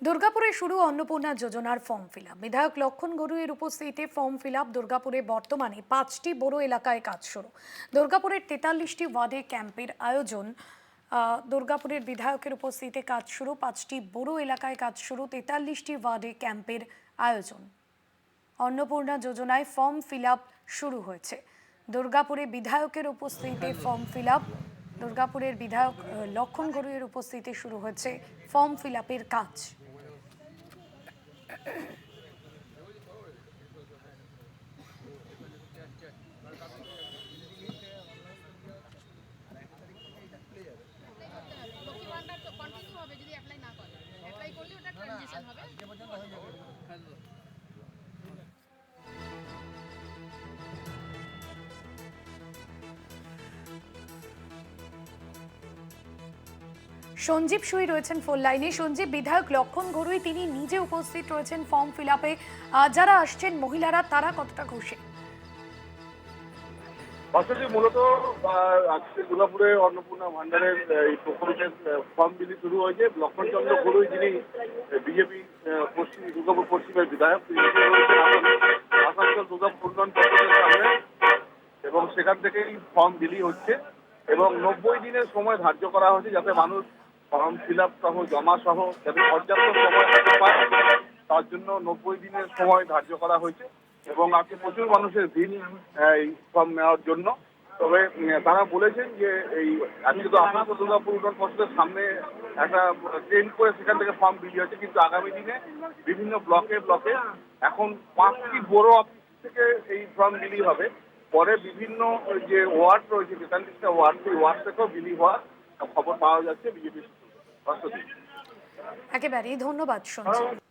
দুর্গাপুরে শুরু অন্নপূর্ণা যোজনার ফর্ম ফিল আপ। বিধায়ক লক্ষণ গড়ুইয়ের উপস্থিতিতে ফর্ম ফিল আপ। দুর্গাপুরে বর্তমানে 5টি বড় এলাকায় কাজ শুরু। দুর্গাপুরের 43টি ওয়ার্ডে ক্যাম্পের আয়োজন। দুর্গাপুরের বিধায়কের উপস্থিতিতে কাজ শুরু। 5টি বড় এলাকায় কাজ শুরু, 43টি ওয়ার্ডে ক্যাম্পের আয়োজন। অন্নপূর্ণা যোজনায় ফর্ম ফিল আপ শুরু হয়েছে। দুর্গাপুরে বিধায়কের উপস্থিতিতে ফর্ম ফিল আপ। দুর্গাপুরের বিধায়ক লক্ষণ গড়ুইয়ের উপস্থিতিতে শুরু হয়েছে ফর্ম ফিল আপের কাজ। সঞ্জীব সুই রয়েছেন ফোন লাইনে। সঞ্জীব, বিধায়ক লক্ষণ গড়ুই তিনি নিজে উপস্থিত রয়েছেন ফর্ম ফিল আপে। যারা আসছেন মহিলারা, তারা কতটা খুশি? মূলত আজকে দুর্গাপুরে অন্নপূর্ণা ভান্ডারের এই প্রকল্পের ফর্ম বিলি শুরু হয়েছে। লক্ষণচন্দ্র গড়ুই, যিনি বিজেপি দুর্গাপুর পশ্চিমের বিধায়ক, তিনি আসানসোল দুর্গাপুর উন্নয়ন পর্ষদের সামনে, এবং সেখান থেকেই ফর্ম বিলি হচ্ছে এবং 90 দিনের সময় ধার্য করা হয়েছে যাতে মানুষ ফর্ম ফিল আপ সহ জমা সহ যাতে পর্যাপ্ত সময় পায়, তার জন্য 90 দিনের সময় ধার্য করা হয়েছে এবং আজকে প্রচুর মানুষের ভিড় এই ফর্ম নেওয়ার জন্য। তবে তারা বলেছেন যে এই আজকে তো আসানসোল দুর্গাপুর উন্নয়ন পর্ষদের সামনে একটা ট্রেন করে সেখান থেকে ফর্ম বিলি হচ্ছে, কিন্তু আগামী দিনে বিভিন্ন ব্লকে ব্লকে এখন 5টি বড় অফিস থেকে এই ফর্ম বিলি হবে। পরে বিভিন্ন যে ওয়ার্ড রয়েছে, 43টা ওয়ার্ড, সেই ওয়ার্ড থেকেও বিলি হওয়ার খবর পাওয়া যাচ্ছে বিজেপি। একেবারেই ধন্যবাদ সঞ্জীব।